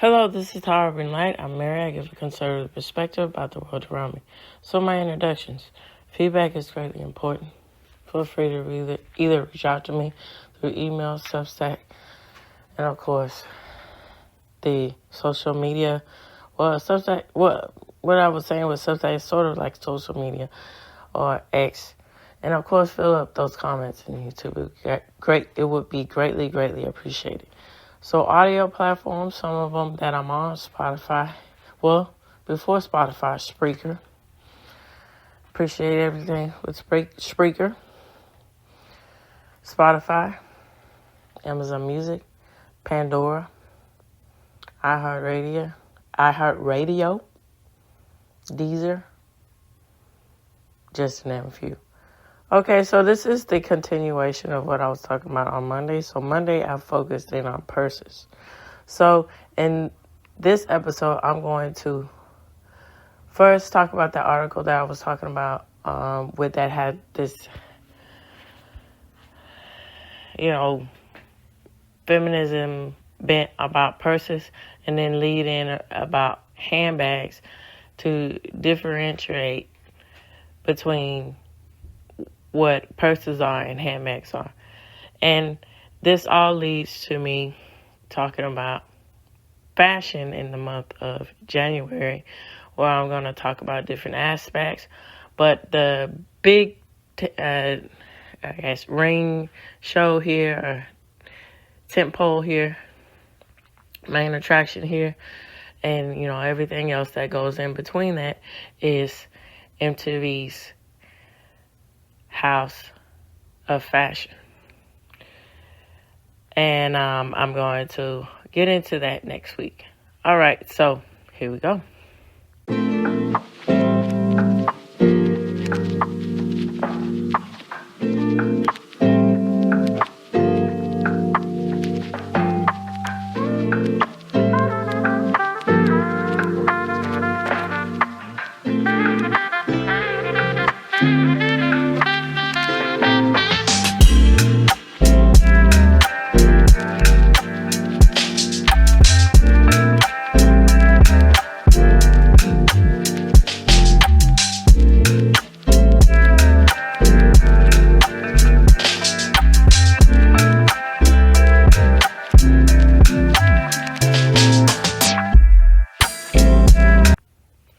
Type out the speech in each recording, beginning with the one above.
Hello, this is Tara Greenlight. I'm Mary. I give a conservative perspective about the world around me. So my introductions. Feedback is greatly important. Feel free to either reach out to me through email, Substack, and of course, the social media. Well, Substack, what I was saying with Substack is sort of like social media or X. And of course, fill up those comments in YouTube. It would be greatly appreciated. So audio platforms, some of them that I'm on, Spotify. Well, before Spotify, Spreaker. Appreciate everything with Spreaker. Spotify, Amazon Music, Pandora, iHeartRadio, Deezer, just to name a few. Okay, so this is the continuation of what I was talking about on Monday. So Monday, I focused in on purses. So in this episode, I'm going to first talk about the article that I was talking about that had this, feminism bent about purses, and then lead in about handbags to differentiate between what purses are and handbags are. And this all leads to me talking about fashion in the month of January, where I'm going to talk about different aspects. But the big, ring show here, or tentpole here, main attraction here, and, everything else that goes in between that is MTV's House of Fashion. And I'm going to get into that next week. All right, so here we go.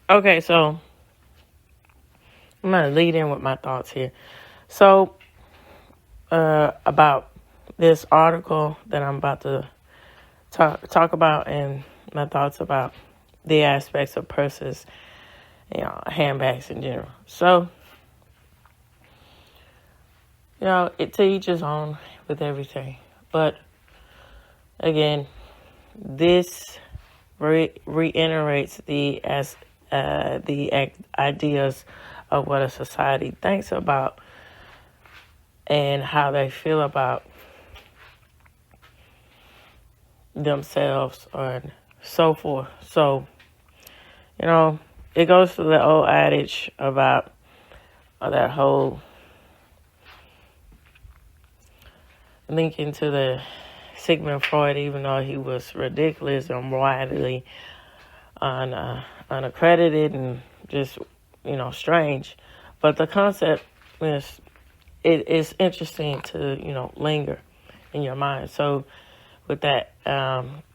Okay, so I'm going to lead in with my thoughts here. So, about this article that I'm about to talk about, and my thoughts about the aspects of purses, handbags in general. So, it to each his own with everything. But, again, this reiterates the ideas of what a society thinks about and how they feel about themselves and so forth. So, it goes to the old adage about that whole linking to the Sigmund Freud, even though he was ridiculous and widely unaccredited and just, strange. But the concept is interesting to, linger in your mind. So with that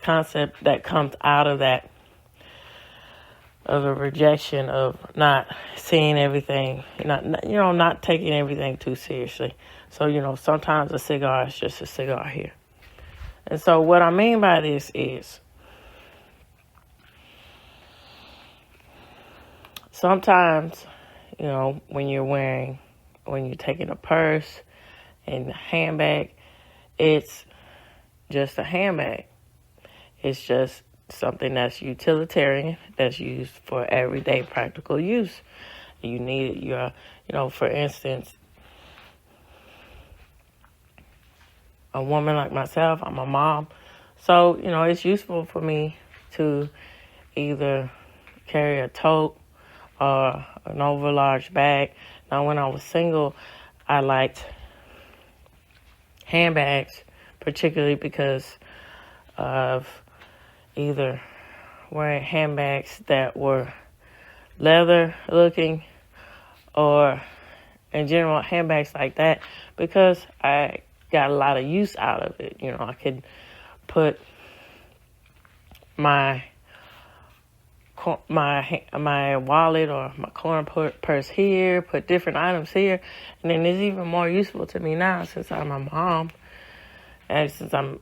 concept that comes out of that, of a rejection of not seeing everything, not taking everything too seriously. So, sometimes a cigar is just a cigar here. And so what I mean by this is, sometimes, when you're taking a purse and a handbag, it's just a handbag. It's just something that's utilitarian, that's used for everyday practical use. You need it, for instance, a woman like myself, I'm a mom. So, it's useful for me to either carry a tote or an overlarge bag. Now, when I was single, I liked handbags, particularly because of either wearing handbags that were leather looking, or in general handbags like that, because I got a lot of use out of it. You know, I could put my wallet or my coin purse here, put different items here, and then it's even more useful to me now since I'm a mom, and since I'm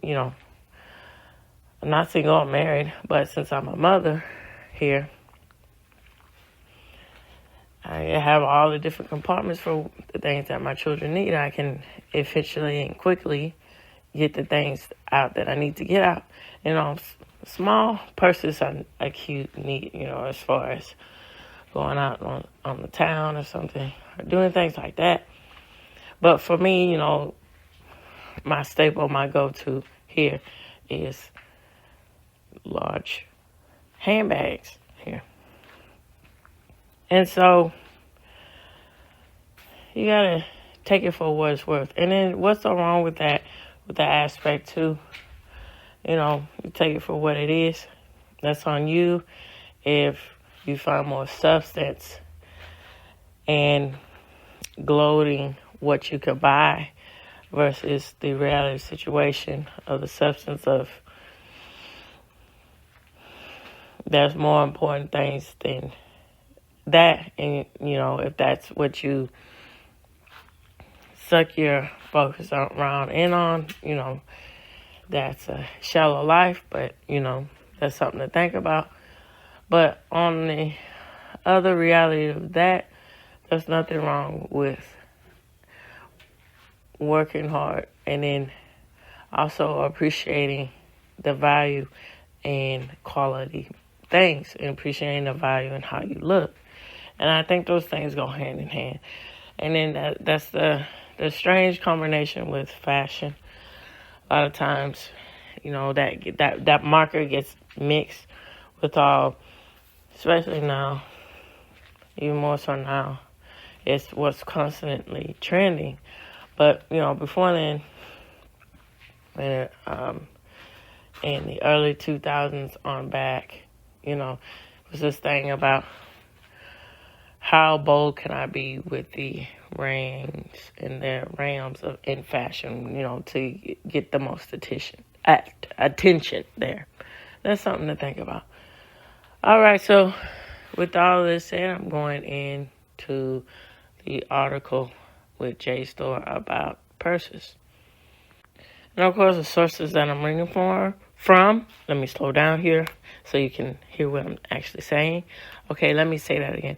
not single, I'm married, but since I'm a mother here, I have all the different compartments for the things that my children need. I can efficiently and quickly get the things out that I need to get out. Small purses are cute, neat, as far as going out on the town or something, or doing things like that. But for me, my staple, my go-to here is large handbags here. And so you gotta take it for what it's worth. And then what's so wrong with that aspect too? You take it for what it is. That's on you. If you find more substance and gloating what you could buy versus the reality situation of the substance of, there's more important things than that. And, if that's what you suck your focus around in on, that's a shallow life, but, that's something to think about. But on the other reality of that, there's nothing wrong with working hard and then also appreciating the value and quality things, and appreciating the value in how you look. And I think those things go hand in hand. And then that's the strange combination with fashion. A lot of times, that marker gets mixed with all, especially now, even more so now, it's what's constantly trending. But, before then, in the early 2000s on back, was this thing about how bold can I be with the reins and the realms in fashion, to get the most attention there. That's something to think about. All right, so with all this said, I'm going into the article with JSTOR about purses. And of course, the sources that I'm reading from, let me slow down here so you can hear what I'm actually saying. Okay, let me say that again.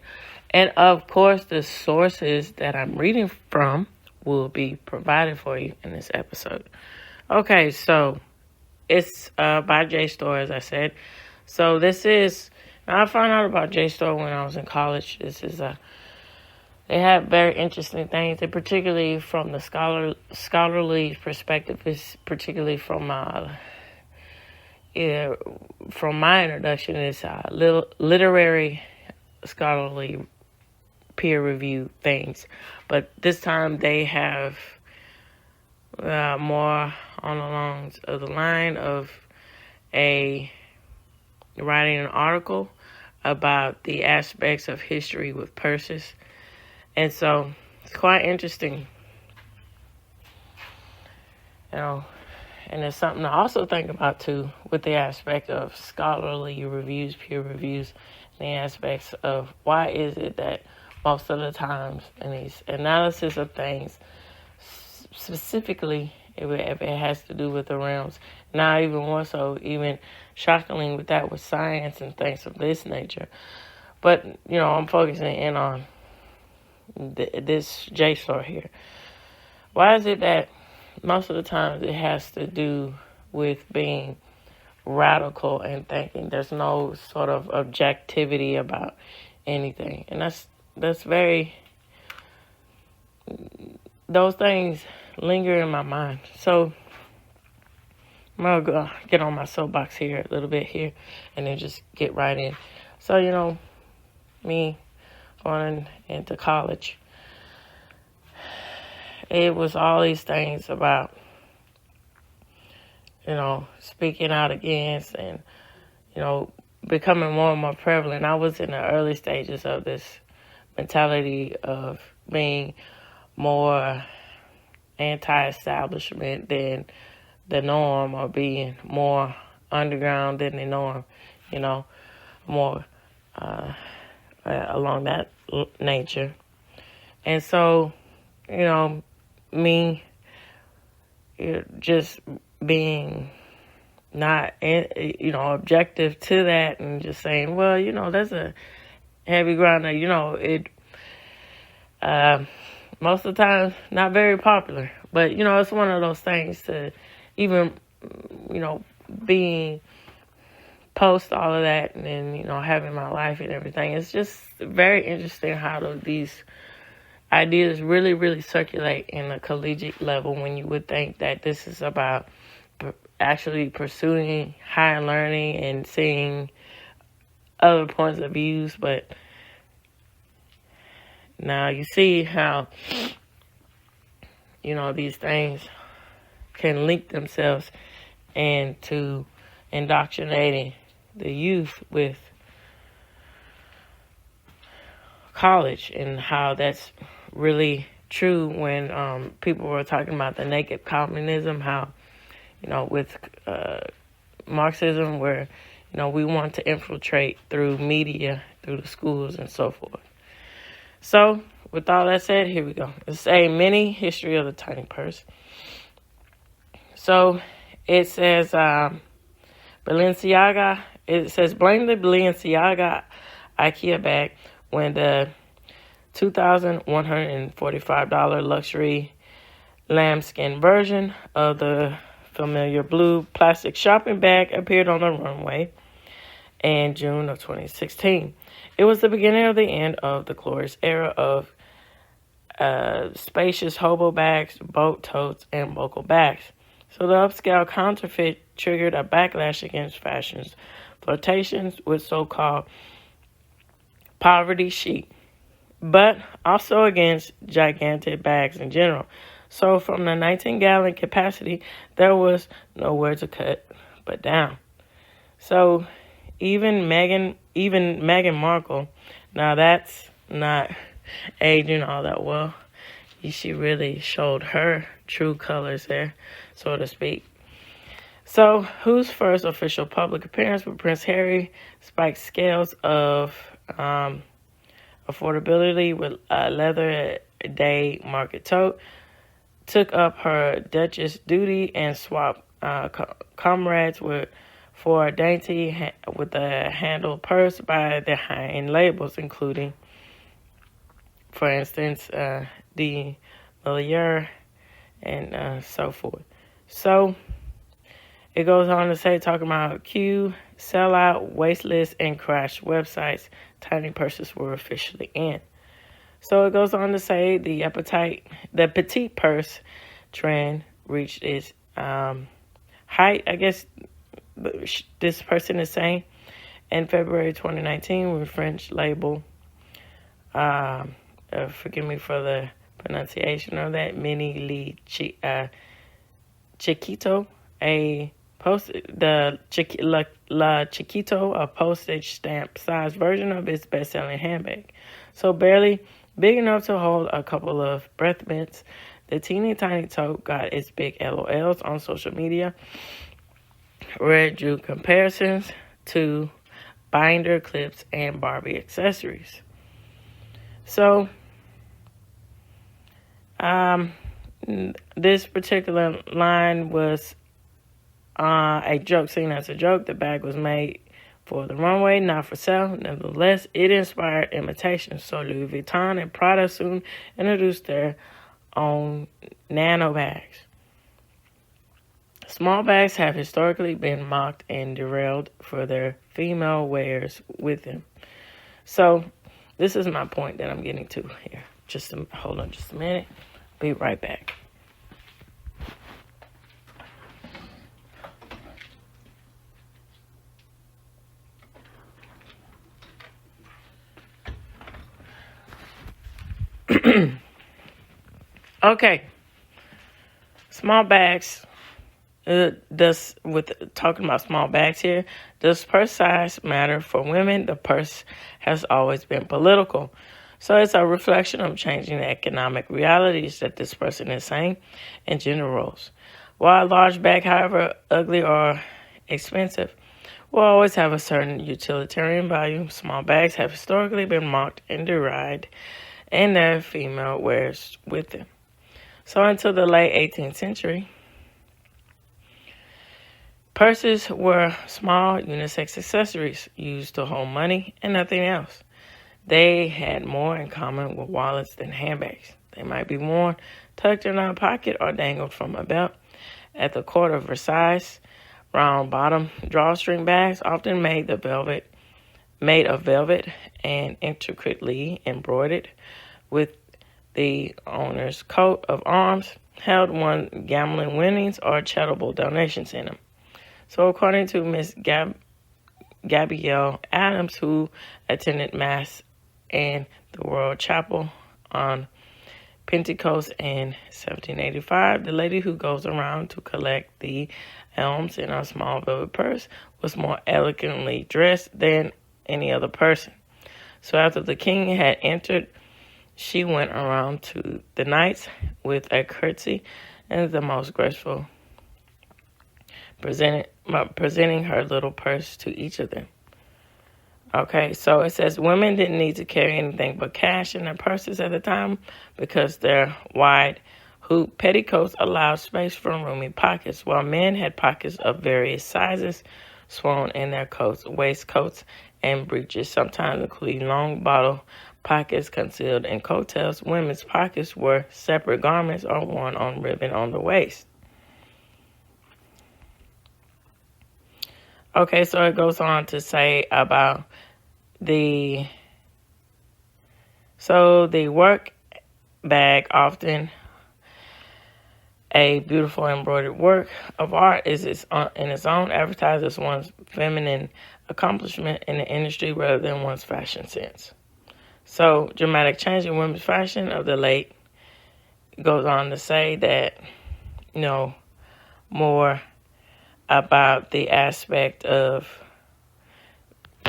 And of course, the sources that I'm reading from will be provided for you in this episode. Okay, so it's by JSTOR, as I said. So I found out about JSTOR when I was in college. They have very interesting things, and particularly from the scholarly perspective, particularly from my introduction, is literary scholarly peer review things. But this time they have more along the line of writing an article about the aspects of history with purses. And so it's quite interesting, and it's something to also think about too, with the aspect of scholarly reviews, peer reviews, and the aspects of why is it that most of the times in these analysis of things, specifically if it has to do with the realms, now even more so, even shockingly with that with science and things of this nature. But, I'm focusing in on this JSTOR here. Why is it that most of the time it has to do with being radical and thinking there's no sort of objectivity about anything? And that's very, those things linger in my mind. So I'm going to get on my soapbox here a little bit here and then just get right in. So, me going into college, it was all these things about, speaking out against and, becoming more and more prevalent. I was in the early stages of this mentality of being more anti-establishment than the norm, or being more underground than the norm, more along that nature. And so, me just being not, objective to that, and just saying, well, that's a heavy grinder, most of the time not very popular. But, it's one of those things to even, being post all of that, and then, having my life and everything. It's just very interesting how these ideas really, really circulate in a collegiate level, when you would think that this is about actually pursuing higher learning and seeing other points of views. But now you see how, these things can link themselves into indoctrinating the youth with college, and how that's really true when people were talking about the naked communism, how, with Marxism, where, we want to infiltrate through media, through the schools and so forth. So, with all that said, here we go. It's a mini history of the tiny purse. So, it says Balenciaga. It says, blame the Balenciaga IKEA bag when the $2,145 luxury lambskin version of the familiar blue plastic shopping bag appeared on the runway in June of 2016. It was the beginning of the end of the glorious era of spacious hobo bags, boat totes, and buckle bags. So the upscale counterfeit triggered a backlash against fashion's flirtations with so-called poverty chic, but also against gigantic bags in general. So from the 19-gallon capacity, there was nowhere to cut but down. So even Meghan Markle, now that's not aging all that well. She really showed her true colors there, so to speak. So, whose first official public appearance with Prince Harry spiked scales of affordability with a leather day market tote, took up her Duchess duty, and swapped comrades for a dainty with a handled purse by the high-end labels, including, for instance, the Melier and so forth. So it goes on to say, talking about Q, sellout, wasteless, and crashed websites, tiny purses were officially in. So it goes on to say the petite purse trend reached its height, I guess this person is saying, in February 2019 when French label, forgive me for the pronunciation of that, Mini Chiquito, La Chiquito, a postage stamp sized version of its best-selling handbag. So barely big enough to hold a couple of breath mints, the teeny tiny tote got its big LOLs on social media, where it drew comparisons to binder clips and Barbie accessories. So this particular line was a joke, seen as a joke. The bag was made for the runway, not for sale. Nevertheless, it inspired imitations. So Louis Vuitton and Prada soon introduced their own nano bags. Small bags have historically been mocked and derailed for their female wares with them. So this is my point that I'm getting to here. Hold on just a minute. Be right back. Okay. Small bags Does with talking about small bags here, does purse size matter for women? The purse has always been political. So it's a reflection of changing the economic realities that this person is saying and gender roles. While a large bag, however ugly or expensive, will always have a certain utilitarian value, small bags have historically been mocked and derided, and their female wears with them. So until the late 18th century, purses were small unisex accessories used to hold money and nothing else. They had more in common with wallets than handbags. They might be worn tucked in a pocket or dangled from a belt. At the court of Versailles, round bottom drawstring bags often made of velvet and intricately embroidered with the owner's coat of arms, held won gambling winnings or charitable donations in them. So according to Miss Gabrielle Adams, who attended Mass in the World Chapel on Pentecost in 1785, the lady who goes around to collect the alms in a small velvet purse was more elegantly dressed than any other person. So after the king had entered, she went around to the knights with a curtsy and the most graceful, presenting her little purse to each of them. Okay, so it says women didn't need to carry anything but cash in their purses at the time because their wide hoop petticoats allowed space for roomy pockets, while men had pockets of various sizes sewn in their coats, waistcoats, and breeches, sometimes including long bottle pockets concealed in coattails. Women's pockets were separate garments or worn on ribbon on the waist. Okay, so it goes on to say about the work bag, often a beautiful embroidered work of art, is in its own advertises one's feminine accomplishment in the industry rather than one's fashion sense. So dramatic change in women's fashion of the late goes on to say that, more about the aspect of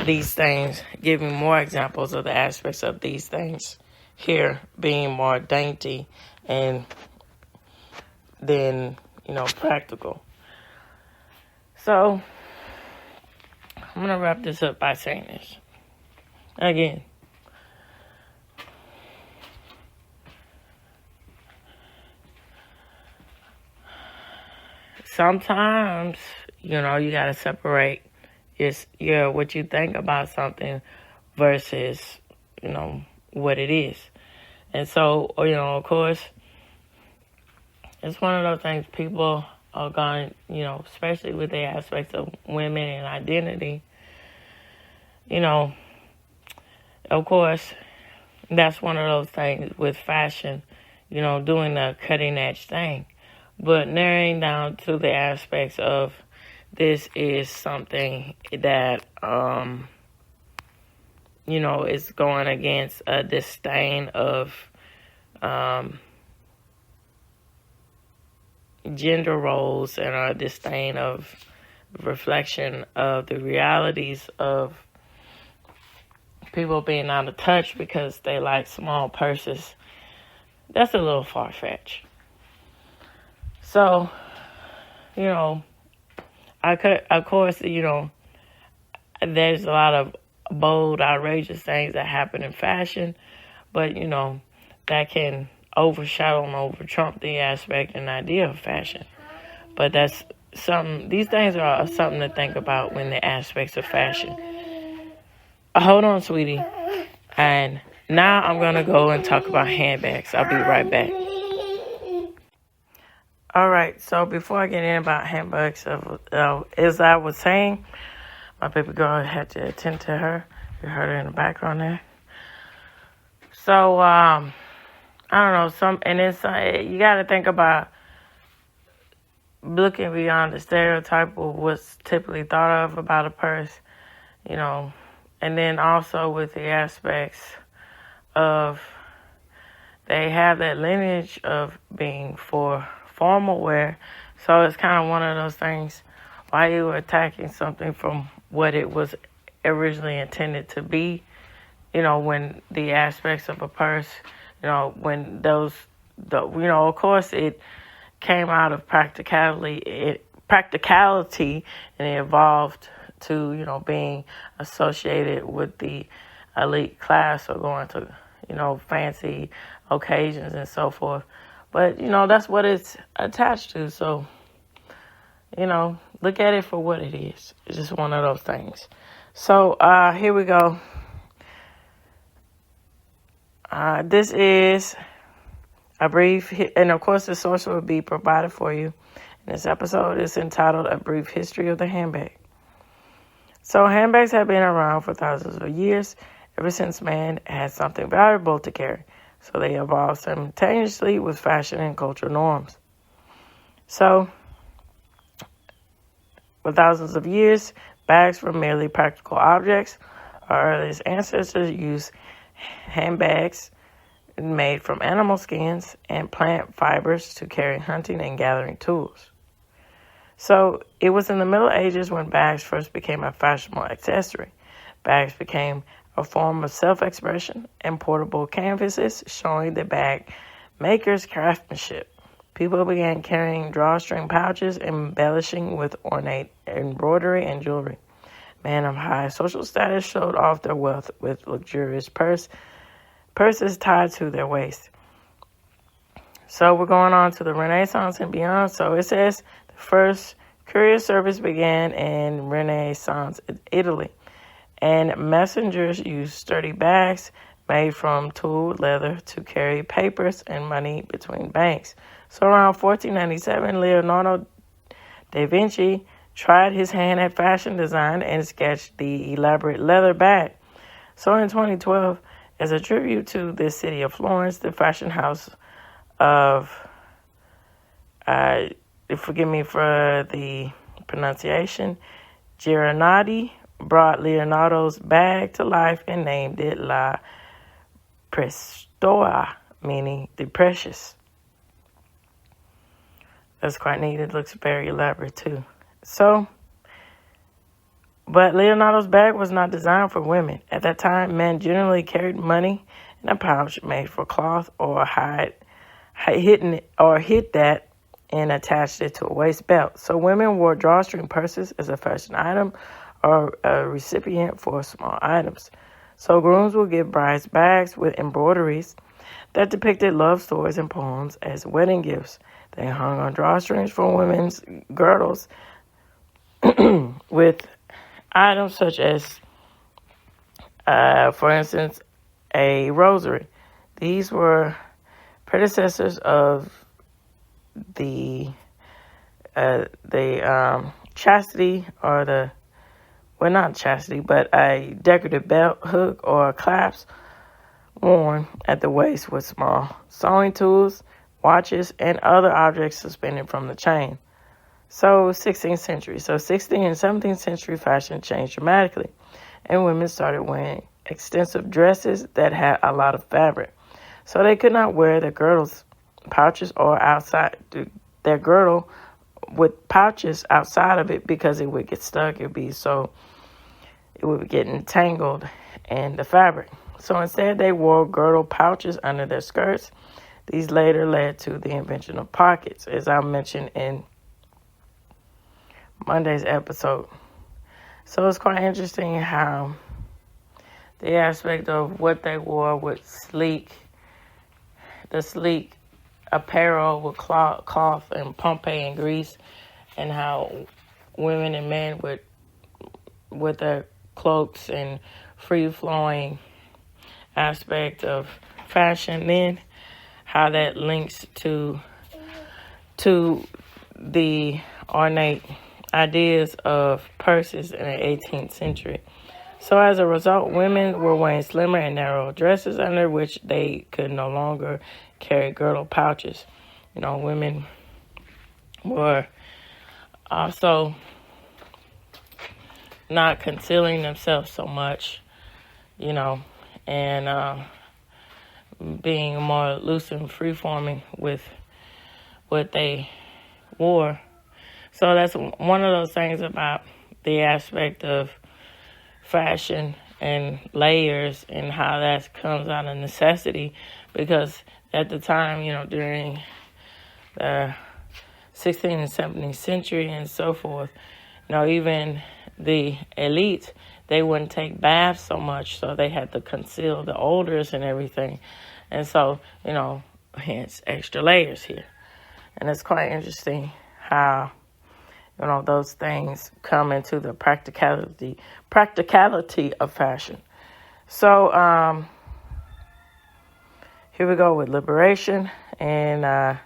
these things, giving more examples of the aspects of these things here being more dainty and then, practical. So I'm going to wrap this up by saying this. Again, sometimes, you got to separate what you think about something versus, what it is. And so, of course, it's one of those things people are going, especially with the aspects of women and identity, of course, that's one of those things with fashion, doing the cutting edge thing. But narrowing down to the aspects of this is something that, is going against a disdain of gender roles and a disdain of reflection of the realities of people being out of touch because they like small purses. That's a little far-fetched. So, of course, there's a lot of bold, outrageous things that happen in fashion, but, that can overshadow and over-trump the aspect and idea of fashion. But these things are something to think about when the aspects of fashion. Hold on, sweetie. And now I'm going to go and talk about handbags. I'll be right back. All right, so before I get in about handbags, as I was saying, my baby girl had to attend to her. You heard her in the background there. So, I don't know, you got to think about looking beyond the stereotype of what's typically thought of about a purse, and then also with the aspects of they have that lineage of being for formal wear, So it's kind of one of those things, why you were attacking something from what it was originally intended to be, when the aspects of a purse, when of course it came out of practicality and it evolved to, being associated with the elite class or going to, fancy occasions and so forth. But, that's what it's attached to. So, look at it for what it is. It's just one of those things. So, here we go. This is a brief, and of course the source will be provided for you. This episode is entitled A Brief History of the Handbag. So handbags have been around for thousands of years, ever since man had something valuable to carry. So they evolved simultaneously with fashion and cultural norms. So, for thousands of years, bags were merely practical objects. Our earliest ancestors used handbags made from animal skins and plant fibers to carry hunting and gathering tools. So it was in the Middle Ages when bags first became a fashionable accessory. Bags became a form of self-expression and portable canvases showing the bag maker's craftsmanship. People began carrying drawstring pouches, embellishing with ornate embroidery and jewelry. Men of high social status showed off their wealth with luxurious purses tied to their waist. So we're going on to the Renaissance and beyond. So it says the first courier service began in Renaissance Italy, and messengers used sturdy bags made from tooled leather to carry papers and money between banks. So around 1497, Leonardo da Vinci tried his hand at fashion design and sketched the elaborate leather bag. So in 2012, as a tribute to the city of Florence, the fashion house of, forgive me for the pronunciation, Gironati, brought Leonardo's bag to life and named it La Prestoa, meaning the precious. That's quite neat. It looks very elaborate too. But Leonardo's bag was not designed for women. At that time, men generally carried money in a pouch made for cloth or hid that and attached it to a waist belt. So women wore drawstring purses as a fashion item or a recipient for small items. So grooms would give brides bags with embroideries that depicted love stories and poems as wedding gifts. They hung on drawstrings for women's girdles with items such as, for instance, a rosary. These were predecessors of the chastity, or not chastity, but a decorative belt hook or clasp worn at the waist with small sewing tools, watches, and other objects suspended from the chain. So 16th century. So 16th and 17th century fashion changed dramatically, and women started wearing extensive dresses that had a lot of fabric. So they could not wear their girdles, pouches, or outside their girdle with pouches outside of it because it would get stuck. It would get entangled in the fabric. So instead, they wore girdle pouches under their skirts. These later led to the invention of pockets, as I mentioned in Monday's episode. So it's quite interesting how the aspect of what they wore with the sleek apparel with cloth and Pompeii and Greece, and how women and men with their cloaks and free-flowing aspect of fashion, then how that links to the ornate ideas of purses in the 18th century. So as a result, women were wearing slimmer and narrow dresses under which they could no longer carry girdle pouches. Women were also not concealing themselves so much, and being more loose and free-forming with what they wore So that's one of those things about the aspect of fashion and layers and how that comes out of necessity, because at the time, during the 16th and 17th century and so forth, even the elite, they wouldn't take baths so much, so they had to conceal the odors and everything. And so, hence extra layers here. And it's quite interesting how, those things come into the practicality of fashion. So, here we go with liberation. And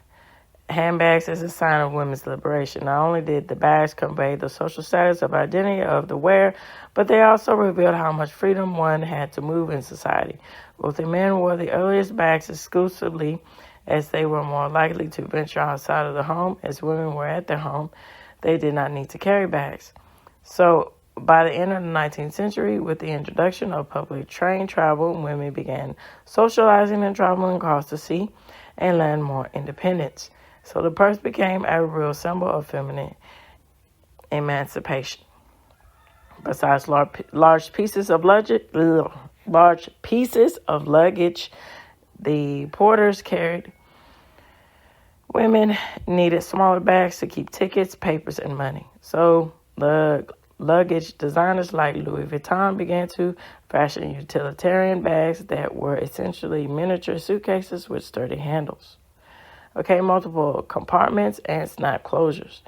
handbags as a sign of women's liberation. Not only did the bags convey the social status of identity of the wearer, but they also revealed how much freedom one had to move in society. Both the men wore the earliest bags exclusively, as they were more likely to venture outside of the home. As women were at their home, they did not need to carry bags. So by the end of the 19th century, with the introduction of public train travel, women began socializing and traveling across the sea and land more independence. So the purse became a real symbol of feminine emancipation. Besides large pieces of luggage, the porters carried. Women needed smaller bags to keep tickets, papers, and money. So the luggage designers like Louis Vuitton began to fashion utilitarian bags that were essentially miniature suitcases with sturdy handles. Multiple compartments and snap closures.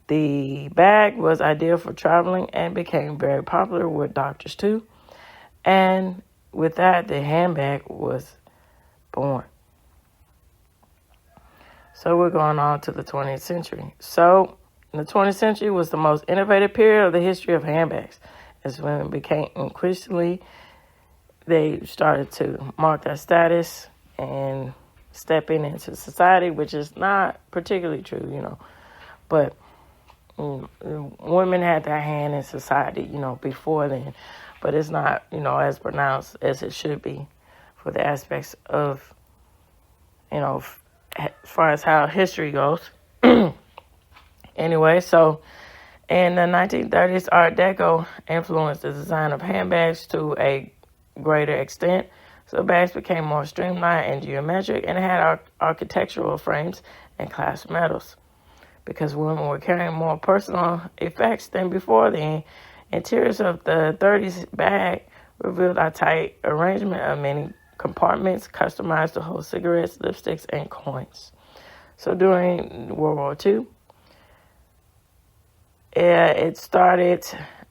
The bag was ideal for traveling and became very popular with doctors too. And with that, the handbag was born. So we're going on to the 20th century. So the 20th century was the most innovative period of the history of handbags. As women became increasingly, they started to mark their status and stepping into society, which is not particularly true, but women had their hand in society, before then, but it's not, as pronounced as it should be for the aspects of, as far as how history goes. Anyway, so in the 1930s, Art Deco influenced the design of handbags to a greater extent. So bags became more streamlined and geometric and had architectural frames and clasp metals. Because women were carrying more personal effects than before, the interiors of the 30s bag revealed a tight arrangement of many compartments customized to hold cigarettes, lipsticks, and coins. So during World War II, it started,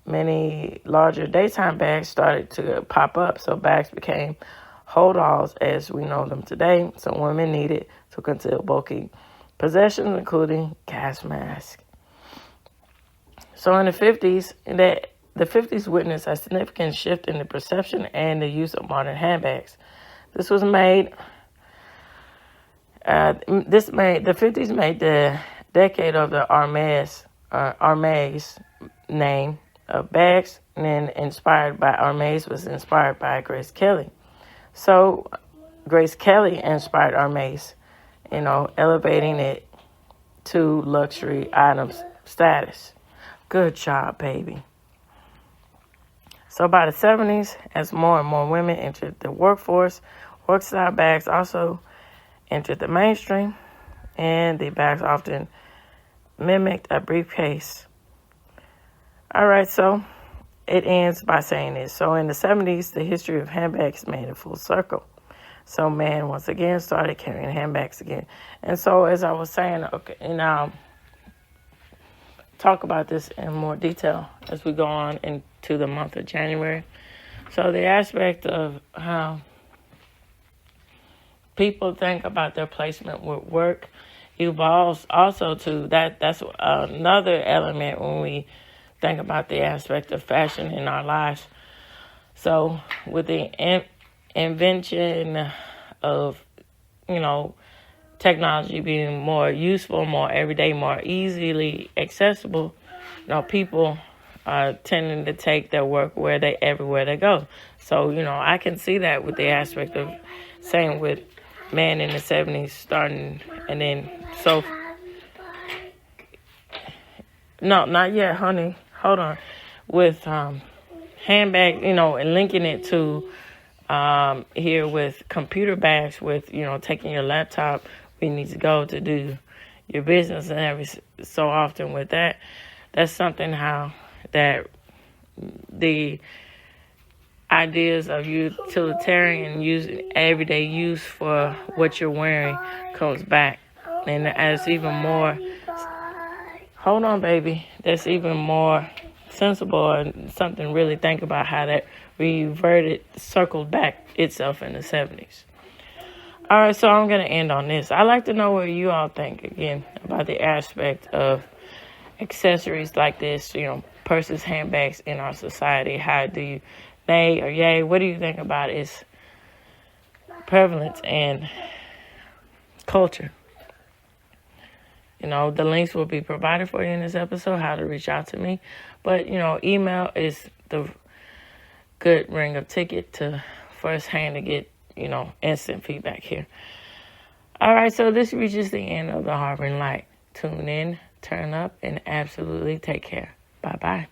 many larger daytime bags started to pop up. So bags became hold-alls as we know them today. So women needed to conceal bulky possessions, including gas masks. So in the 50s, the 50s witnessed a significant shift in the perception and the use of modern handbags. The 50s made the decade of the Hermes name of bags, and then Hermes was inspired by Grace Kelly. So Grace Kelly inspired Hermes, elevating it to luxury items status. Good job, baby. So by the 70s, as more and more women entered the workforce, work-style bags also entered the mainstream, and the bags often mimicked a briefcase. All right, so it ends by saying this. So in the 70s, the history of handbags made a full circle. So men, once again, started carrying handbags again. And so as I was saying, and I'll talk about this in more detail as we go on into the month of January. So the aspect of how people think about their placement with work evolves also to that. That's another element when we think about the aspect of fashion in our lives. So with the invention of, technology being more useful, more everyday, more easily accessible, people are tending to take their work everywhere they go. So, I can see that with the aspect of same with men in the 70s starting, and then so No, not yet, honey. Hold on. With handbag, and linking it to here with computer bags, with taking your laptop where you need to go to do your business, and every so often with that, that's something how that the ideas of utilitarian use, everyday use for what you're wearing comes back, and as even more. Hold on, baby. That's even more sensible, and something really think about how that circled back itself in the 70s. All right, so I'm going to end on this. I'd like to know what you all think, again, about the aspect of accessories like this, purses, handbags in our society. How do you, nay or yay, what do you think about its prevalence and culture? The links will be provided for you in this episode, how to reach out to me. But, email is the good ring of ticket to firsthand to get, instant feedback here. All right, so this reaches the end of the Harboring Light. Tune in, turn up, and absolutely take care. Bye-bye.